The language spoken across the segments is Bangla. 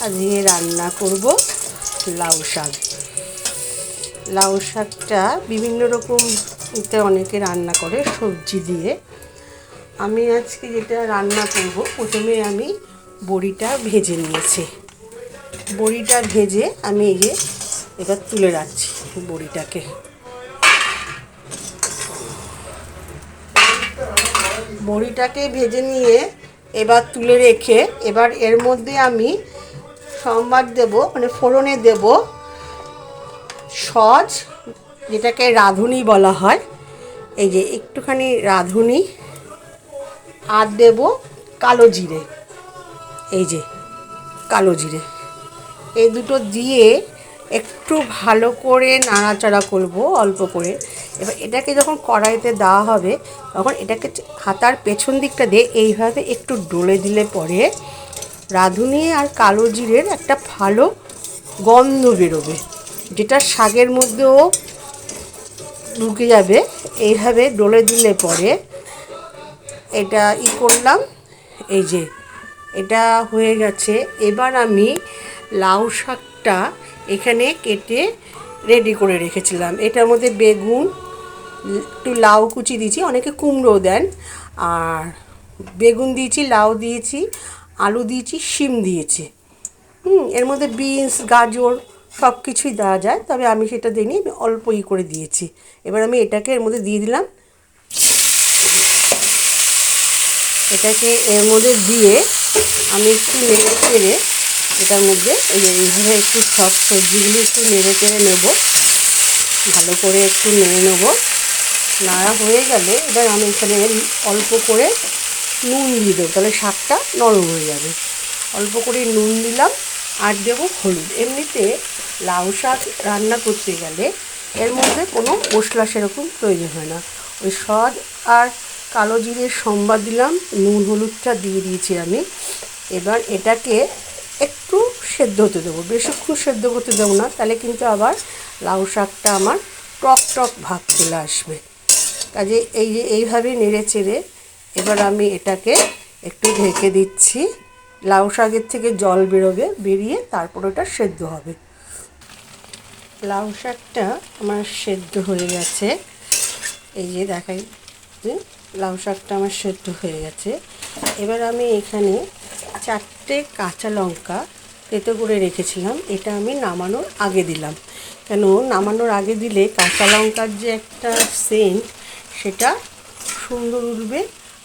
আজকে রান্না করব লাউ শাক। লাউ শাকটা বিভিন্ন রকমতে অনেকে রান্না করে সবজি দিয়ে। আমি আজকে যেটা রান্না করব, প্রথমে আমি বড়িটা ভেজে নিয়েছি। বড়িটা ভেজে আমি এবার তুলে রাখছি বড়িটাকে। বড়িটাকে ভেজে নিয়ে এবার তুলে রেখে এবার এর মধ্যে আমি সম্বার দেব, মানে ফোড়নে দেব সজ, যেটাকে রাঁধুনি বলা হয়। এই যে একটুখানি রাঁধুনি, আর দেব কালো জিরে। এই যে কালো জিরে, এই দুটো দিয়ে একটু ভালো করে নাড়াচাড়া করব অল্প করে। এবার এটাকে যখন কড়াইতে দেওয়া হবে তখন এটাকে হাতার পেছন দিকটা দিয়ে এইভাবে একটু ডলে দিলে পরে রাঁধুনি আর কালো জিরের একটা ভালো গন্ধ বেরোবে, যেটা শাকের মধ্যেও ঢুকে যাবে। এইভাবে ডলে দিলে পরে এটা করলাম। এই যে এটা হয়ে গেছে। এবার আমি লাউ শাকটা এখানে কেটে রেডি করে রেখেছিলাম। এটার মধ্যে বেগুন, একটু লাউ কুচি দিয়েছি, অনেকে কুমড়ো দেন, আর বেগুন দিয়েছি, লাউ দিয়েছি, আলু দিয়েছি, শিম দিয়েছি। এর মধ্যে বিনস, গাজর সব কিছুই দেওয়া যায়, তবে আমি সেটা দিইনি, আমি অল্পই করে দিয়েছি। এবার আমি এটাকে এর মধ্যে দিয়ে দিলাম। এটাকে এর মধ্যে দিয়ে আমি একটু নেড়ে চেড়ে এটার মধ্যে এইভাবে একটু সব সবজিগুলো একটু নেড়ে চেড়ে নেব, ভালো করে একটু নেড়ে নেব। নাড়া হয়ে গেলে এবার আমি এখানে অল্প করে নুন দিয়ে দেবো, তাহলে শাকটা নরম হয়ে যাবে। অল্প করে নুন দিলাম আর দেবো হলুদ। এমনিতে লাউ শাক রান্না করতে গেলে এর মধ্যে কোনো মশলা সেরকম প্রয়োজন হয় না। ওই সজ আর কালো জিরের সম্বার দিলাম, নুন হলুদটা দিয়ে দিয়েছি আমি। এবার এটাকে একটু সেদ্ধ হতে দেবো, বেশিক্ষণ সেদ্ধ করতে দেবো না, তাহলে কিন্তু আবার লাউ শাকটা আমার টক টক ভাব চলে আসবে। কাজে এইভাবে নেড়ে চেড়ে এবার আমি এটাকে একটু ঢেকে দিচ্ছি। লাউ শাকের থেকে জল বেরোবে, বেরিয়ে তারপর ওটা সেদ্ধ হবে। লাউ শাকটা আমার সেদ্ধ হয়ে গেছে। এই যে দেখাই যে লাউ শাকটা আমার সেদ্ধ হয়ে গেছে। এবার আমি এখানে 4টে কাঁচা লঙ্কা তেতো করে রেখেছিলাম, এটা আমি নামানোর আগে দিলাম। কেন নামানোর আগে দিলে কাঁচা লঙ্কার যে একটা সেন্ট সেটা সুন্দর উঠবে,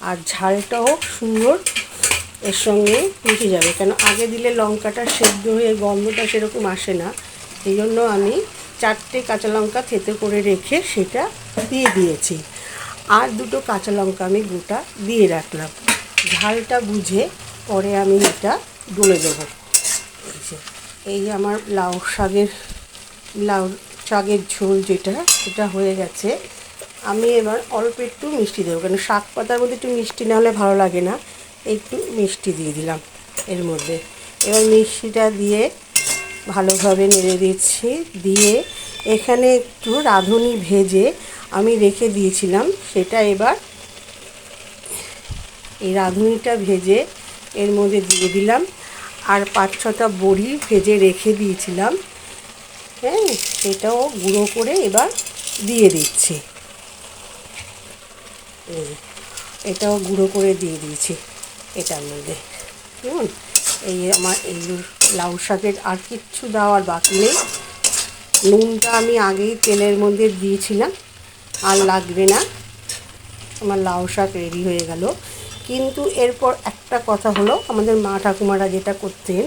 আর ঝালটাও সুন্দর এর সঙ্গে মিশে যাবে। কেন আগে দিলে লঙ্কাটা সেদ্ধ হয়ে গন্ধটা সেরকম আসে না। এই জন্য আমি 4টে কাঁচা লঙ্কা থেতো করে রেখে সেটা দিয়ে দিয়েছি। আর 2টো কাঁচা লঙ্কা আমি গোটা দিয়ে রাখলাম। ঝালটা বুঝে পরে আমি এটা ডলে দেবো। এই আমার লাউ শাকের ঝোল যেটা সেটা হয়ে গেছে। আমি এবার অল্প একটু মিষ্টি দেবো, কেন শাক পাতার মধ্যে একটু মিষ্টি না হলে ভালো লাগে না। একটু মিষ্টি দিয়ে দিলাম এর মধ্যে। এবার মিষ্টিটা দিয়ে ভালোভাবে নেড়ে দিচ্ছি। দিয়ে এখানে একটু রাঁধুনি ভেজে আমি রেখে দিয়েছিলাম, সেটা এবার এই রাঁধুনিটা ভেজে এর মধ্যে দিয়ে দিলাম। আর 5-6টা বড়ি ভেজে রেখে দিয়েছিলাম, হ্যাঁ, সেটাও গুঁড়ো করে এবার দিয়ে দিচ্ছি। এটাও গুঁড়ো করে দিয়ে দিয়েছি এটার মধ্যে। এই আমার এই লাউ শাকের আর কিচ্ছু দেওয়ার বাকি নেই। নুনটা আমি আগেই তেলের মধ্যে দিয়েছিলাম, আর লাগবে না। আমার লাউ শাক রেডি হয়ে গেল। কিন্তু এরপর একটা কথা হলো, আমাদের মা ঠাকুমারা যেটা করতেন,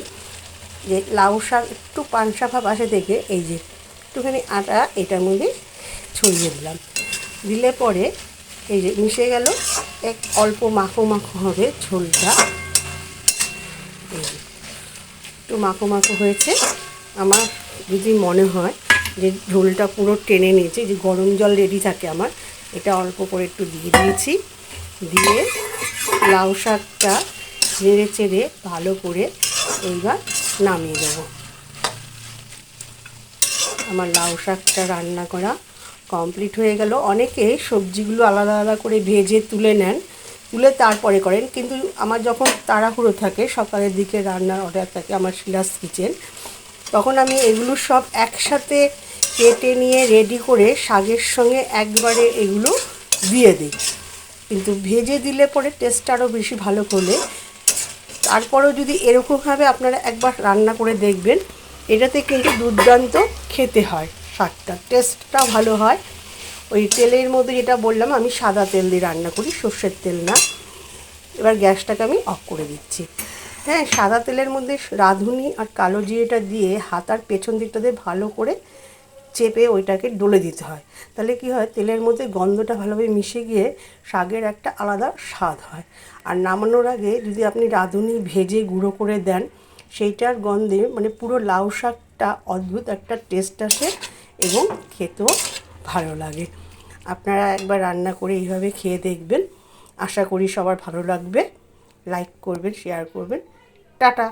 যে লাউ শাক একটু পানসা ভাব আসে থেকে এই যে একটুখানি আটা এটার মধ্যে ছড়িয়ে দিলাম, দিলে পরে এই যে মিশে গেল, এক অল্প মাখো মাখো হবে ঝোলটা। এই যে একটু মাখো মাখো হয়েছে। আমার যদি মনে হয় যে ঝোলটা পুরো টেনে নিয়েছে, যে গরম জল রেডি থাকে আমার, এটা অল্প করে একটু দিয়ে দিয়েছি। দিয়ে লাউ শাকটা নেড়ে চেড়ে ভালো করে এইবার নামিয়ে দেবো। আমার লাউ শাকটা রান্না করা কমপ্লিট হয়ে গেল। অনেকে সবজিগুলো আলাদা আলাদা করে ভেজে তুলে নেন, তুলে তারপরে করেন, কিন্তু আমার যখন তাড়াহুড়ো থাকে, সকালের দিকে রান্নার অর্ডার থাকে আমার শিলাস কিচেন, তখন আমি এগুলো সব একসাথে কেটে নিয়ে রেডি করে শাকের সঙ্গে একবারে এগুলো দিয়ে দিই। কিন্তু ভেজে দিলে পরে টেস্টটা আরও বেশি ভালো করলে, তারপরেও যদি এরকমভাবে আপনারা একবার রান্না করে দেখবেন, এটাতে কিন্তু দুর্দান্ত খেতে হয়, শাকটা টেস্টটা ভালো হয়। ওই তেলের মধ্যে যেটা বললাম, আমি সাদা তেল দিয়ে রান্না করি, সর্ষের তেল না। এবার গ্যাসটাকে আমি অফ করে দিচ্ছি। হ্যাঁ, সাদা তেলের মধ্যে রাঁধুনি আর কালো জিরেটা দিয়ে হাতার পেছন দিকটাতে ভালো করে চেপে ওইটাকে ডলে দিতে হয়। তাহলে কি হয়, তেলের মধ্যে গন্ধটা ভালোভাবে মিশে গিয়ে শাকের একটা আলাদা স্বাদ হয়। আর নামানোর আগে যদি আপনি রাঁধুনি ভেজে গুঁড়ো করে দেন, সেইটার গন্ধে মানে পুরো লাউ শাকটা অদ্ভুত একটা টেস্ট আসে এবং খেতেও ভালো লাগে। আপনারা একবার রান্না করে এইভাবে খেয়ে দেখবেন, আশা করি সবার ভালো লাগবে। লাইক করবেন, শেয়ার করবেন। টাটা।